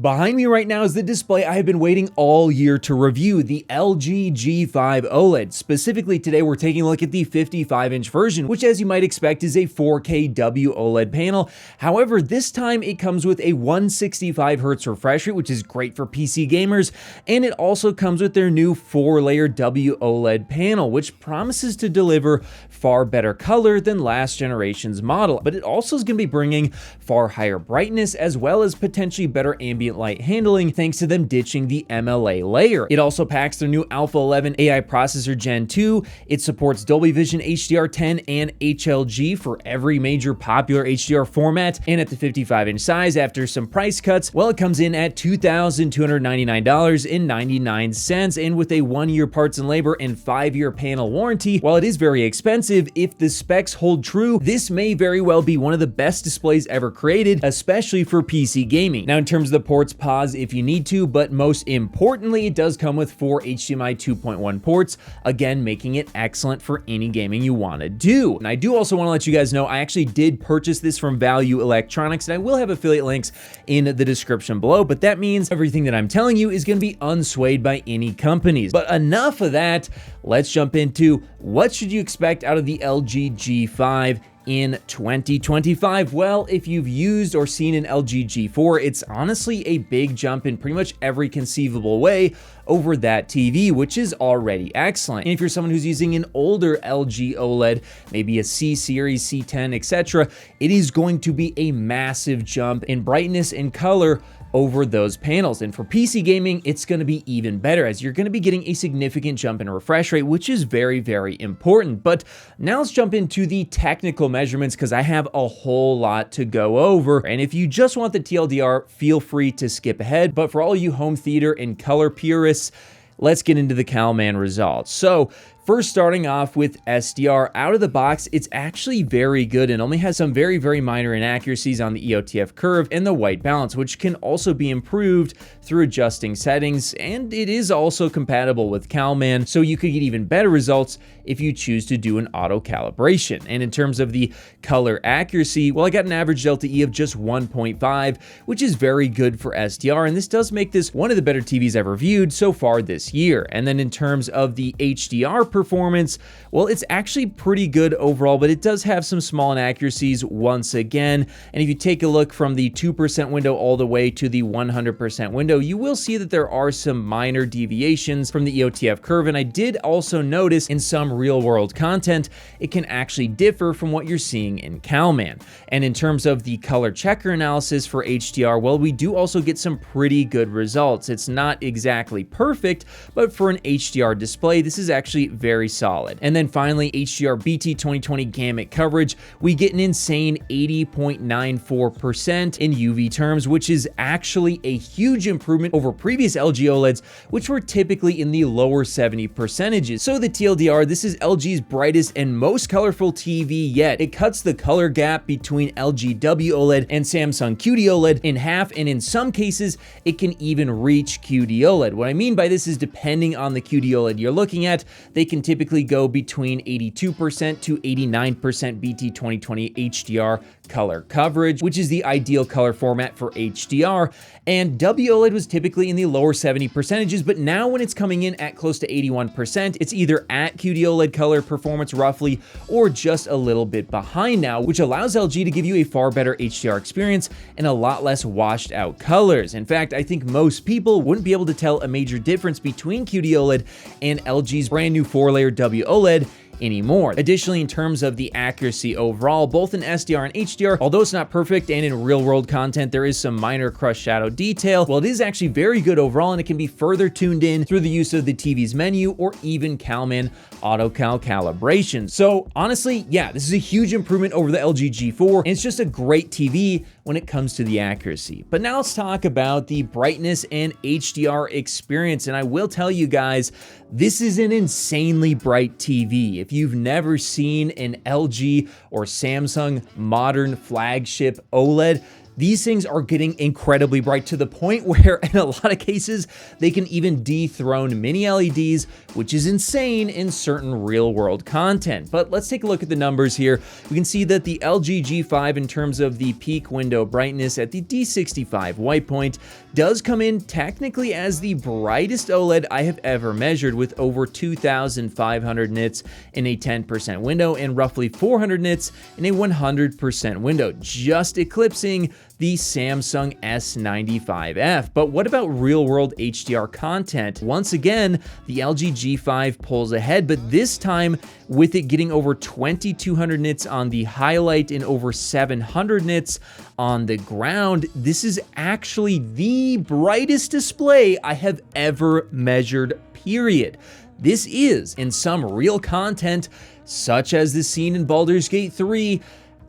Behind me right now is the display I have been waiting all year to review, the LG G5 OLED. Specifically today, we're taking a look at the 55-inch version, which as you might expect is a 4K W-OLED panel. However, this time it comes with a 165Hz refresh rate, which is great for PC gamers, and it also comes with their new 4-layer W-OLED panel, which promises to deliver far better color than last generation's model. But it also is going to be bringing far higher brightness as well as potentially better ambient light handling thanks to them ditching the MLA layer. It also packs their new Alpha 11 AI processor Gen 2. It supports Dolby Vision HDR 10 and HLG for every major popular HDR format. And at the 55-inch size, after some price cuts, well, it comes in at $2,299.99. And with a 1-year parts and labor and 5-year panel warranty, while it is very expensive, if the specs hold true, this may very well be one of the best displays ever created, especially for PC gaming. Now, in terms of the ports, pause if you need to, but most importantly, it does come with 4 HDMI 2.1 ports, again, making it excellent for any gaming you want to do. And I do also want to let you guys know, I actually did purchase this from Value Electronics, and I will have affiliate links in the description below, but that means everything that I'm telling you is going to be unswayed by any companies. But enough of that, let's jump into what should you expect out of the LG G5 in 2025. Well, if you've used or seen an LG G4, it's honestly a big jump in pretty much every conceivable way over that TV, which is already excellent. And if you're someone who's using an older LG OLED, maybe a C series, C10, etc., it is going to be a massive jump in brightness and color over those panels. And for PC gaming, it's going to be even better, as you're going to be getting a significant jump in refresh rate, which is very, very important. But now let's jump into the technical measurements, because I have a whole lot to go over. And if you just want the TLDR, feel free to skip ahead. But for all you home theater and color purists, let's get into the CalMan results. So first, starting off with SDR, out of the box, it's actually very good and only has some very, very minor inaccuracies on the EOTF curve and the white balance, which can also be improved through adjusting settings. And it is also compatible with CalMan, so you could get even better results if you choose to do an auto calibration. And in terms of the color accuracy, well, I got an average delta E of just 1.5, which is very good for SDR. And this does make this one of the better TVs I've reviewed so far this year. And then in terms of the HDR performance, well, it's actually pretty good overall, but it does have some small inaccuracies once again. And if you take a look from the 2% window all the way to the 100% window, you will see that there are some minor deviations from the EOTF curve. And I did also notice in some real-world content, it can actually differ from what you're seeing in CalMan. And in terms of the color checker analysis for HDR, well, we do also get some pretty good results. It's not exactly perfect, but for an HDR display, this is actually very solid. And then finally, HDR BT 2020 gamut coverage, we get an insane 80.94% in UV terms, which is actually a huge improvement over previous LG OLEDs, which were typically in the lower 70%. So the TLDR, this is LG's brightest and most colorful TV yet. It cuts the color gap between LG W-OLED and Samsung QD-OLED in half, and in some cases, it can even reach QD-OLED. What I mean by this is, depending on the QD-OLED you're looking at, they can typically go between 82% to 89% BT 2020 HDR color coverage, which is the ideal color format for HDR. And W-OLED was typically in the lower 70%, but now when it's coming in at close to 81%, it's either at QD-OLED color performance roughly, or just a little bit behind now, which allows LG to give you a far better HDR experience and a lot less washed out colors. In fact, I think most people wouldn't be able to tell a major difference between QD-OLED and LG's brand new 4-layer W-OLED anymore. Additionally, in terms of the accuracy overall, both in SDR and HDR, although it's not perfect and in real-world content there is some minor crushed shadow detail, well, it is actually very good overall, and it can be further tuned in through the use of the TV's menu or even CalMan auto cal calibration. So honestly, yeah, this is a huge improvement over the LG G4, and it's just a great TV when it comes to the accuracy. But now let's talk about the brightness and HDR experience, and I will tell you guys, this is an insanely bright TV. If you've never seen an LG or Samsung modern flagship OLED, these things are getting incredibly bright, to the point where in a lot of cases, they can even dethrone mini LEDs, which is insane in certain real world content. But let's take a look at the numbers here. We can see that the LG G5, in terms of the peak window brightness at the D65 white point, does come in technically as the brightest OLED I have ever measured, with over 2,500 nits in a 10% window and roughly 400 nits in a 100% window, just eclipsing the Samsung S95F. But what about real-world HDR content? Once again, the LG G5 pulls ahead, but this time with it getting over 2,200 nits on the highlight and over 700 nits on the ground. This is actually the brightest display I have ever measured, period. This is, in some real content, such as the scene in Baldur's Gate 3,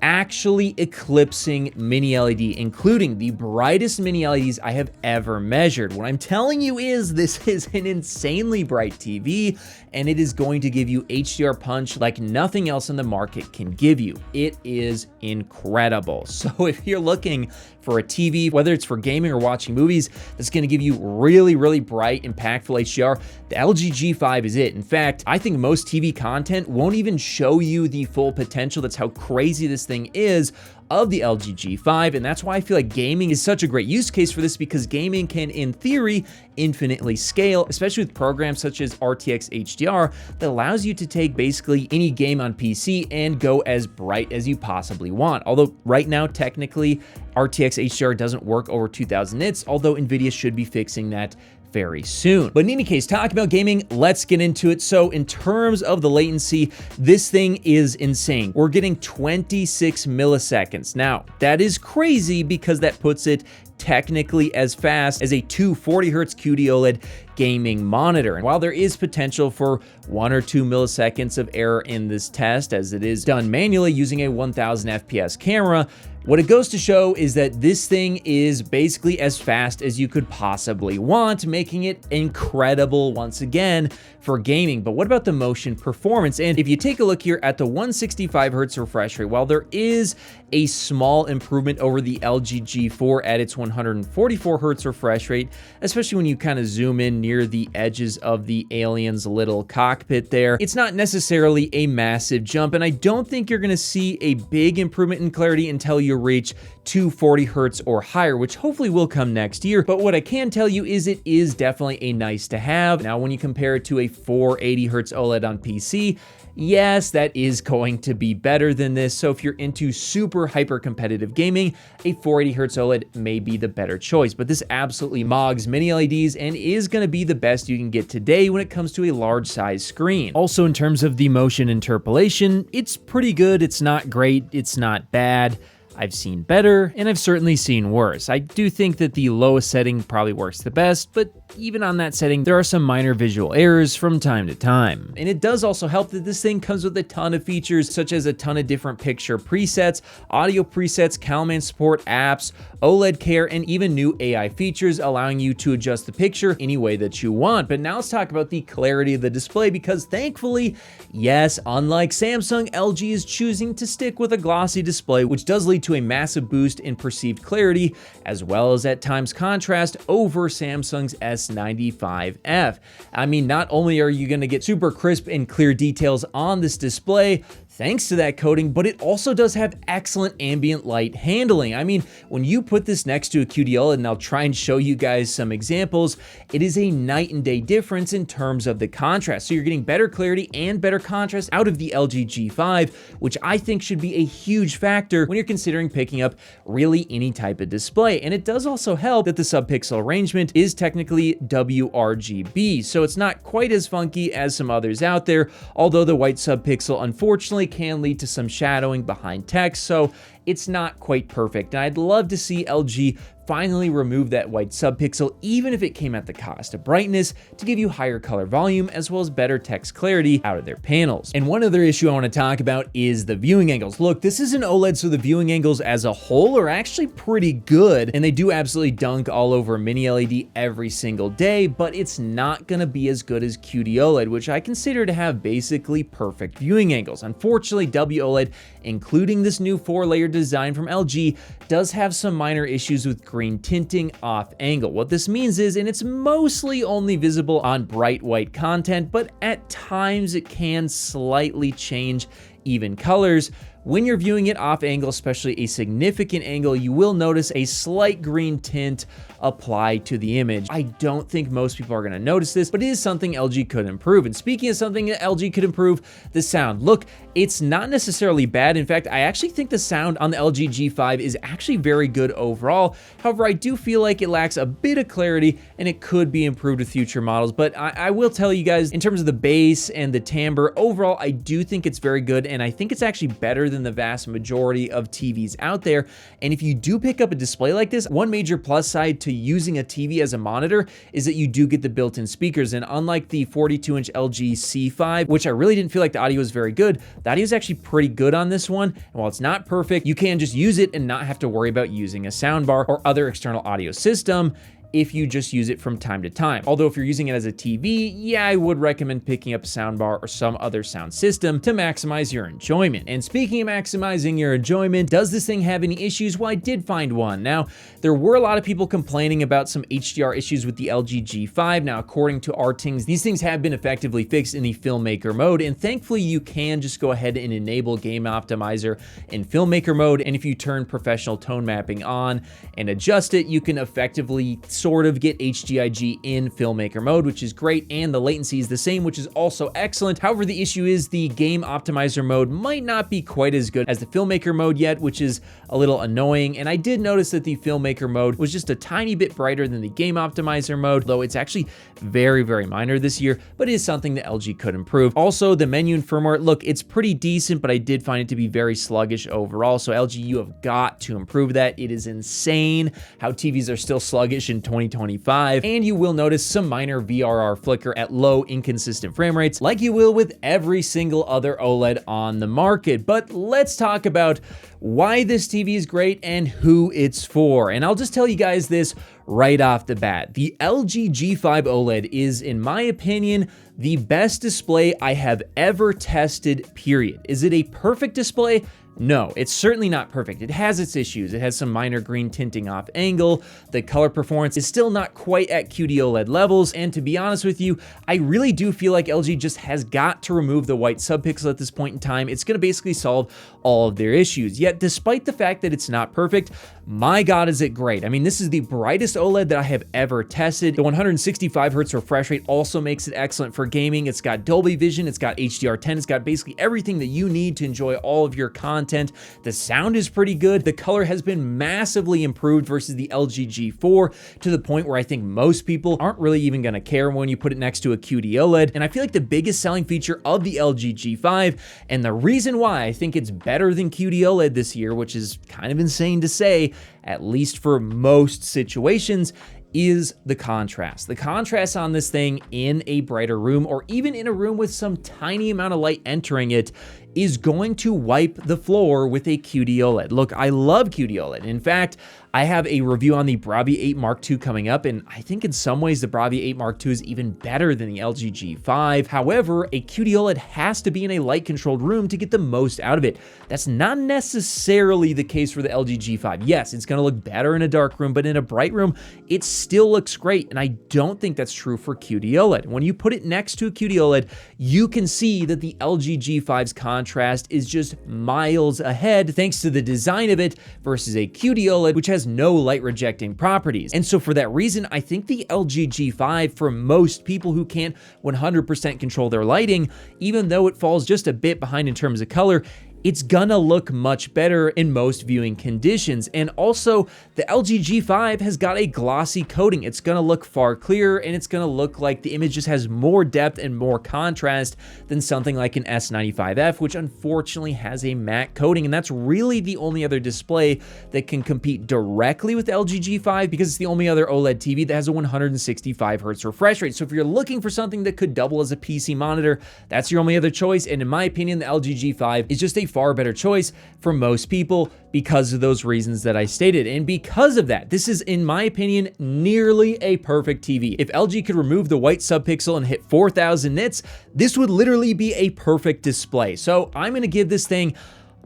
actually eclipsing mini LED, including the brightest mini LEDs I have ever measured. What I'm telling you is this is an insanely bright TV, and it is going to give you HDR punch like nothing else in the market can give you. It is incredible. So if you're looking for a TV, whether it's for gaming or watching movies, that's going to give you really, really bright, impactful HDR, the LG G5 is it. In fact, I think most TV content won't even show you the full potential. That's how crazy this thing is of the LG G5, and that's why I feel like gaming is such a great use case for this, because gaming can, in theory, infinitely scale, especially with programs such as RTX HDR that allows you to take basically any game on PC and go as bright as you possibly want. Although right now, technically, RTX HDR doesn't work over 2,000 nits, although NVIDIA should be fixing that very soon. But in any case, talking about gaming, let's get into it. So in terms of the latency, this thing is insane. We're getting 26 milliseconds. Now, that is crazy because that puts it technically as fast as a 240 Hz QD-OLED gaming monitor. And while there is potential for 1 or 2 milliseconds of error in this test, as it is done manually using a 1000 FPS camera, what it goes to show is that this thing is basically as fast as you could possibly want, making it incredible once again for gaming. But what about the motion performance? And if you take a look here at the 165 Hz refresh rate, while there is a small improvement over the LG G4 at its 144 Hz refresh rate, especially when you kind of zoom in near the edges of the alien's little cockpit there, it's not necessarily a massive jump, and I don't think you're going to see a big improvement in clarity until you reach 240 Hz or higher, which hopefully will come next year. But what I can tell you is it is definitely a nice to have. Now, when you compare it to a 480 Hz OLED on PC, yes, that is going to be better than this. So if you're into super hyper competitive gaming, a 480 Hz OLED may be the better choice. But this absolutely mogs mini LEDs and is going to be the best you can get today when it comes to a large size screen. Also, in terms of the motion interpolation, it's pretty good. It's not great. It's not bad. I've seen better, and I've certainly seen worse. I do think that the lowest setting probably works the best, but even on that setting, there are some minor visual errors from time to time. And it does also help that this thing comes with a ton of features, such as a ton of different picture presets, audio presets, CalMan support, apps, OLED care, and even new AI features, allowing you to adjust the picture any way that you want. But now let's talk about the clarity of the display, because thankfully, yes, unlike Samsung, LG is choosing to stick with a glossy display, which does lead to a massive boost in perceived clarity, as well as at times contrast over Samsung's S95F. I mean, not only are you going to get super crisp and clear details on this display, thanks to that coating, but it also does have excellent ambient light handling. I mean, when you put this next to a QD-OLED, and I'll try and show you guys some examples, it is a night and day difference in terms of the contrast. So you're getting better clarity and better contrast out of the LG G5, which I think should be a huge factor when you're considering picking up really any type of display. And it does also help that the subpixel arrangement is technically WRGB, so it's not quite as funky as some others out there, although the white subpixel unfortunately can lead to some shadowing behind text, so it's not quite perfect. And I'd love to see LG finally remove that white subpixel, even if it came at the cost of brightness, to give you higher color volume as well as better text clarity out of their panels. And one other issue I want to talk about is the viewing angles. Look, this is an OLED, so the viewing angles as a whole are actually pretty good, and they do absolutely dunk all over mini LED every single day, but it's not going to be as good as QD-OLED, which I consider to have basically perfect viewing angles. Unfortunately, W-OLED, including this new 4-layer design from LG, does have some minor issues with green tinting off angle. What this means is, and it's mostly only visible on bright white content, but at times it can slightly change even colors. when you're viewing it off angle, especially a significant angle, you will notice a slight green tint applied to the image. I don't think most people are gonna notice this, but it is something LG could improve. And speaking of something that LG could improve, the sound. Look, it's not necessarily bad. In fact, I actually think the sound on the LG G5 is actually very good overall. However, I do feel like it lacks a bit of clarity and it could be improved with future models. But I will tell you guys, in terms of the bass and the timbre, overall, I do think it's very good. And I think it's actually better than the vast majority of TVs out there. And if you do pick up a display like this, one major plus side to using a TV as a monitor is that you do get the built-in speakers. And unlike the 42-inch LG C5, which I really didn't feel like the audio was very good, the audio is actually pretty good on this one. And while it's not perfect, you can just use it and not have to worry about using a soundbar or other external audio system if you just use it from time to time. Although if you're using it as a TV, yeah, I would recommend picking up a soundbar or some other sound system to maximize your enjoyment. And speaking of maximizing your enjoyment, does this thing have any issues? Well, I did find one. Now, there were a lot of people complaining about some HDR issues with the LG G5. Now, according to RTX, these things have been effectively fixed in the filmmaker mode, and thankfully you can just go ahead and enable Game Optimizer in filmmaker mode, and if you turn professional tone mapping on and adjust it, you can effectively sort of get HDIG in filmmaker mode, which is great, and the latency is the same, which is also excellent. However, the issue is the Game Optimizer mode might not be quite as good as the filmmaker mode yet, which is a little annoying. And I did notice that the filmmaker mode was just a tiny bit brighter than the Game Optimizer mode, though it's actually very, very minor this year, but it is something that LG could improve. Also, the menu and firmware, look, it's pretty decent, but I did find it to be very sluggish overall. So LG, you have got to improve that. It is insane how TVs are still sluggish in 2025, and you will notice some minor VRR flicker at low inconsistent frame rates, like you will with every single other OLED on the market. But let's talk about why this TV is great and who it's for. And I'll just tell you guys this right off the bat. The LG G5 OLED is, in my opinion, the best display I have ever tested, period. Is it a perfect display? No, it's certainly not perfect. It has its issues. It has some minor green tinting off angle. The color performance is still not quite at QD-OLED levels. And to be honest with you, I really do feel like LG just has got to remove the white subpixel at this point in time. It's gonna basically solve all of their issues. Yet, despite the fact that it's not perfect, my God, is it great. I mean, this is the brightest OLED that I have ever tested. The 165 Hz refresh rate also makes it excellent for gaming. It's got Dolby Vision, it's got HDR10, it's got basically everything that you need to enjoy all of your content. The sound is pretty good. The color has been massively improved versus the LG G4 to the point where I think most people aren't really even gonna care when you put it next to a QD-OLED. And I feel like the biggest selling feature of the LG G5, and the reason why I think it's better than QD-OLED this year, which is kind of insane to say, at least for most situations, is the contrast. The contrast on this thing in a brighter room, or even in a room with some tiny amount of light entering it, is going to wipe the floor with a QD-OLED. Look, I love QD-OLED. In fact, I have a review on the Bravia 8 Mark II coming up, and I think in some ways the Bravia 8 Mark II is even better than the LG G5. However, a QD-OLED has to be in a light-controlled room to get the most out of it. That's not necessarily the case for the LG G5. Yes, it's gonna look better in a dark room, but in a bright room, it still looks great, and I don't think that's true for QD-OLED. When you put it next to a QD-OLED, you can see that the LG G5's contrast is just miles ahead thanks to the design of it versus a QD-OLED, which has no light rejecting properties. And so for that reason, I think the LG G5, for most people who can't 100% control their lighting, even though it falls just a bit behind in terms of color, it's gonna look much better in most viewing conditions. And also, the LG G5 has got a glossy coating. It's gonna look far clearer, and it's gonna look like the image just has more depth and more contrast than something like an S95F, which unfortunately has a matte coating. And that's really the only other display that can compete directly with LG G5, because it's the only other OLED TV that has a 165 Hz refresh rate. So if you're looking for something that could double as a PC monitor, that's your only other choice. And in my opinion, the LG G5 is just a far better choice for most people because of those reasons that I stated. And because of that, this is, in my opinion, nearly a perfect TV. If LG could remove the white subpixel and hit 4,000 nits, this would literally be a perfect display. So I'm gonna give this thing,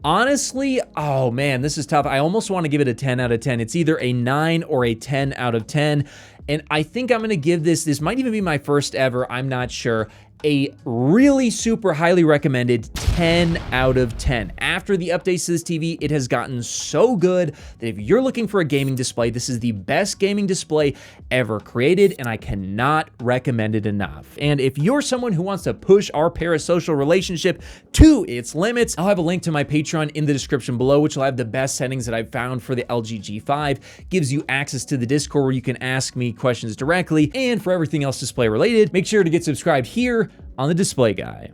honestly, oh man, this is tough. I almost want to give it a 10 out of 10. It's either a 9 or a 10 out of 10. And I think I'm gonna give this might even be my first ever, I'm not sure, a really super highly recommended 10 out of 10. After the updates to this TV, it has gotten so good that if you're looking for a gaming display, this is the best gaming display ever created, and I cannot recommend it enough. And if you're someone who wants to push our parasocial relationship to its limits, I'll have a link to my Patreon in the description below, which will have the best settings that I've found for the LG G5, gives you access to the Discord where you can ask me questions directly, and for everything else display related, make sure to get subscribed here on the Display Guy.